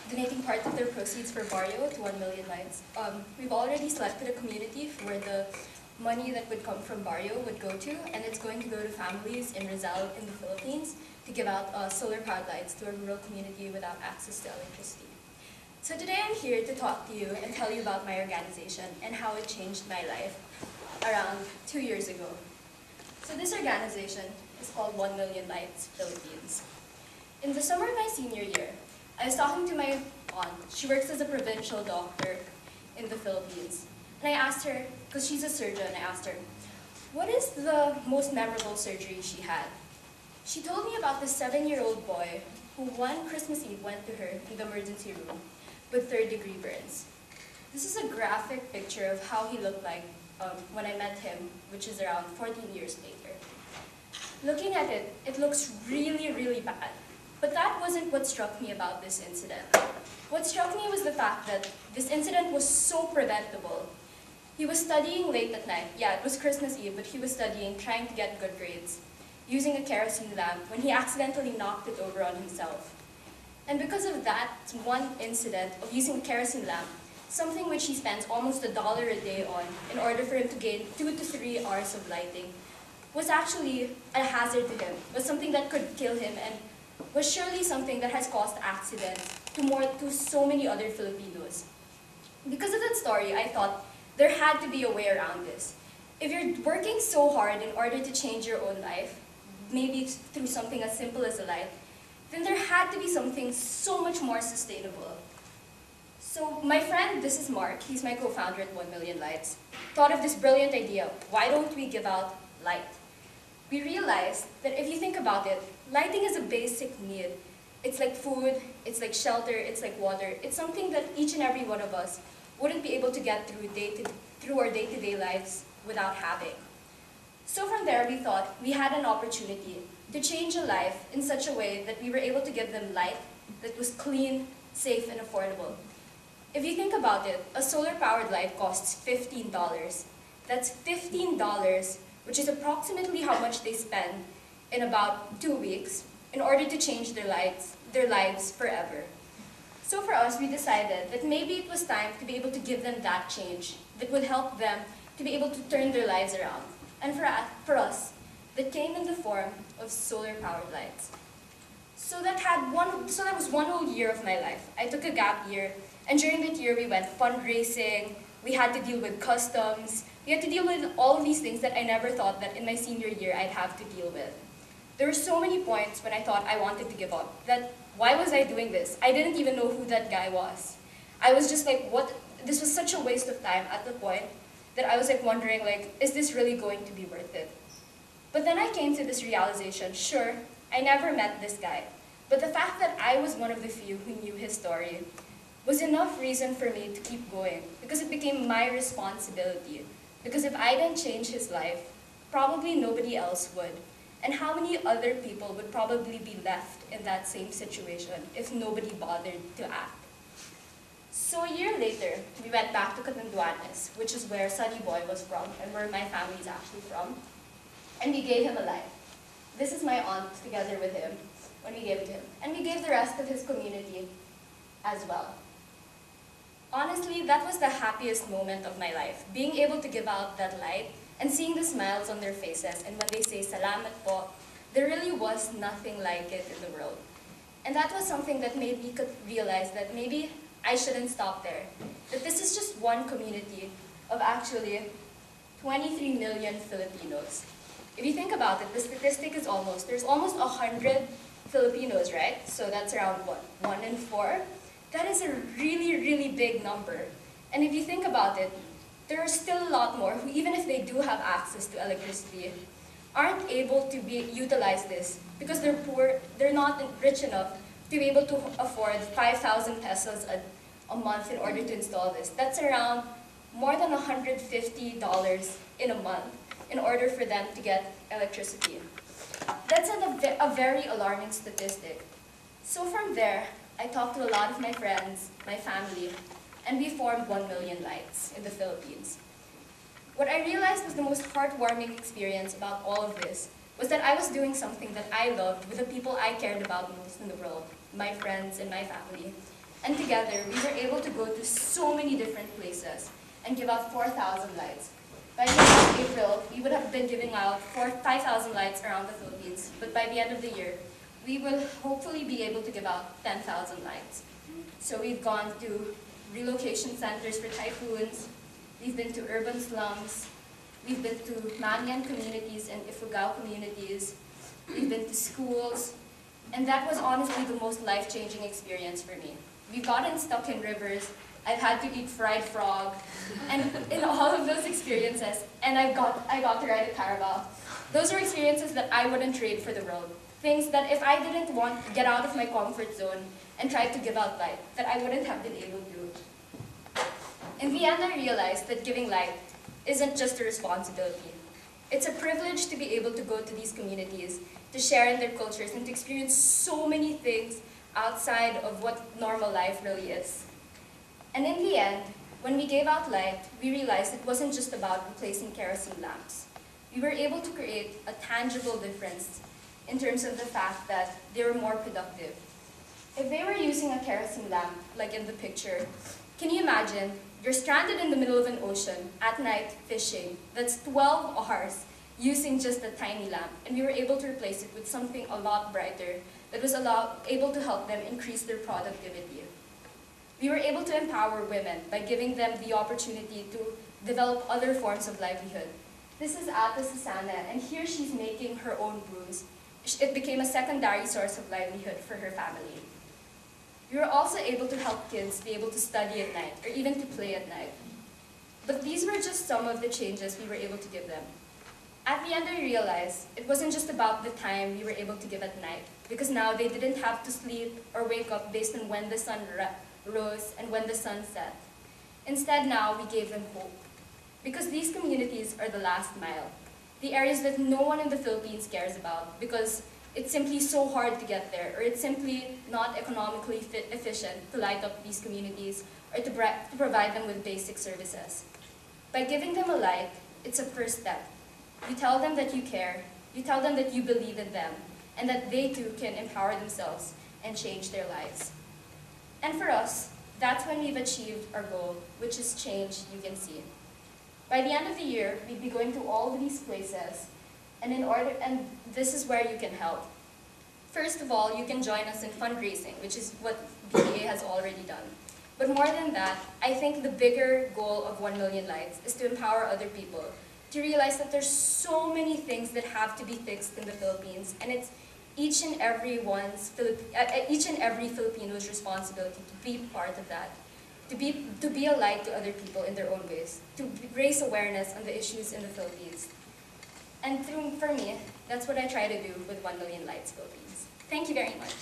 donating part of their proceeds for Barrio to 1 million lights. We've already selected a community where the money that would come from Barrio would go to, and it's going to go to families in Rizal in the Philippines to give out solar-powered lights to a rural community without access to electricity. So today I'm here to talk to you and tell you about my organization and how it changed my life around 2 years ago. So this organization is called 1 Million Lights Philippines. In the summer of my senior year, I was talking to my aunt. She works as a provincial doctor in the Philippines. And I asked her, because she's a surgeon, I asked her, what is the most memorable surgery she had? She told me about this 7-year-old boy who one Christmas Eve went to her in the emergency room with third-degree burns. This is a graphic picture of how he looked like when I met him, which is around 14 years later. Looking at it, it looks really, really bad. But that wasn't what struck me about this incident. What struck me was the fact that this incident was so preventable. He was studying late at night. Yeah, it was Christmas Eve, but he was studying, trying to get good grades, using a kerosene lamp when he accidentally knocked it over on himself. And because of that one incident of using a kerosene lamp, something which he spends almost $1 a day on in order for him to gain 2 to 3 hours of lighting, was actually a hazard to him, was something that could kill him, and was surely something that has caused accidents to so many other Filipinos. Because of that story, I thought there had to be a way around this. If you're working so hard in order to change your own life, maybe through something as simple as a light, then there had to be something so much more sustainable. So my friend, this is Mark, he's my co-founder at 1 Million Lights, thought of this brilliant idea: why don't we give out light? We realized that if you think about it, lighting is a basic need. It's like food, it's like shelter, it's like water. It's something that each and every one of us wouldn't be able to get through our day-to-day lives without having. So from there, we thought we had an opportunity to change a life in such a way that we were able to give them light that was clean, safe, and affordable. If you think about it, a solar-powered light costs $15. That's $15, which is approximately how much they spend in about 2 weeks in order to change their lives forever. So for us, we decided that maybe it was time to be able to give them that change that would help them to be able to turn their lives around. And for us, that came in the form of solar-powered lights. So that was 1 whole year of my life. I took a gap year, and during that year we went fundraising, we had to deal with customs, we had to deal with all of these things that I never thought that in my senior year I'd have to deal with. There were so many points when I thought I wanted to give up, that why was I doing this? I didn't even know who that guy was. I was just like, what? This was such a waste of time at the point that I was like wondering, like, is this really going to be worth it? But then I came to this realization, sure, I never met this guy, but the fact that I was one of the few who knew his story was enough reason for me to keep going, because it became my responsibility. Because if I didn't change his life, probably nobody else would. And how many other people would probably be left in that same situation if nobody bothered to act? So a year later, we went back to Catanduanes, which is where Sunny Boy was from and where my family is actually from. And we gave him a light. This is my aunt together with him when we gave it to him. And we gave the rest of his community as well. Honestly, that was the happiest moment of my life, being able to give out that light and seeing the smiles on their faces, and when they say salamat po, there really was nothing like it in the world. And that was something that made me realize that maybe I shouldn't stop there, that this is just one community of actually 23 million Filipinos. If you think about it, the statistic is there's almost 100 Filipinos, right? So that's around what, 1 in 4? That is a really, really big number. And if you think about it, there are still a lot more who, even if they do have access to electricity, aren't able to utilize this because they're poor, they're not rich enough to be able to afford 5,000 pesos a month in order to install this. That's around more than $150 in a month in order for them to get electricity. That's a very alarming statistic. So from there, I talked to a lot of my friends, my family, and we formed 1 Million Lights in the Philippines. What I realized was the most heartwarming experience about all of this was that I was doing something that I loved with the people I cared about most in the world, my friends and my family. And together, we were able to go to so many different places and give out 4,000 lights. By the end of April, we would have been giving out 5,000 lights around the Philippines, but by the end of the year, we will hopefully be able to give out 10,000 lights. So we've gone to relocation centers for typhoons, we've been to urban slums, we've been to Mangyan communities and Ifugao communities, we've been to schools, and that was honestly the most life-changing experience for me. We've gotten stuck in rivers, I've had to eat fried frog, and in all of those experiences, and I got to ride a caravel. Those are experiences that I wouldn't trade for the world. Things that if I didn't want to get out of my comfort zone and try to give out light, that I wouldn't have been able to. In the end, I realized that giving light isn't just a responsibility. It's a privilege to be able to go to these communities, to share in their cultures, and to experience so many things outside of what normal life really is. And in the end, when we gave out light, we realized it wasn't just about replacing kerosene lamps. We were able to create a tangible difference in terms of the fact that they were more productive. If they were using a kerosene lamp, like in the picture, can you imagine you're stranded in the middle of an ocean at night fishing, that's 12 hours using just a tiny lamp, and we were able to replace it with something a lot brighter that was able to help them increase their productivity. We were able to empower women by giving them the opportunity to develop other forms of livelihood. This is Ate Susana, and here she's making her own brews. It became a secondary source of livelihood for her family. We were also able to help kids be able to study at night, or even to play at night. But these were just some of the changes we were able to give them. At the end, I realized it wasn't just about the time we were able to give at night, because now they didn't have to sleep or wake up based on when the sun rose and when the sun set. Instead, now we gave them hope. Because these communities are the last mile, the areas that no one in the Philippines cares about because it's simply so hard to get there, or it's simply not economically efficient to light up these communities or to provide them with basic services. By giving them a light, it's a first step. You tell them that you care, you tell them that you believe in them, and that they too can empower themselves and change their lives. And for us, that's when we've achieved our goal, which is change you can see. By the end of the year, we'd be going to all of these places, and this is where you can help. First of all, you can join us in fundraising, which is what BDA has already done. But more than that, I think the bigger goal of 1 Million Lights is to empower other people, to realize that there's so many things that have to be fixed in the Philippines, and it's each and every Filipino's responsibility to be part of that, to be a light to other people in their own ways, to raise awareness on the issues in the Philippines. And for me, that's what I try to do with 1 Million Lights Philippines. Thank you very much.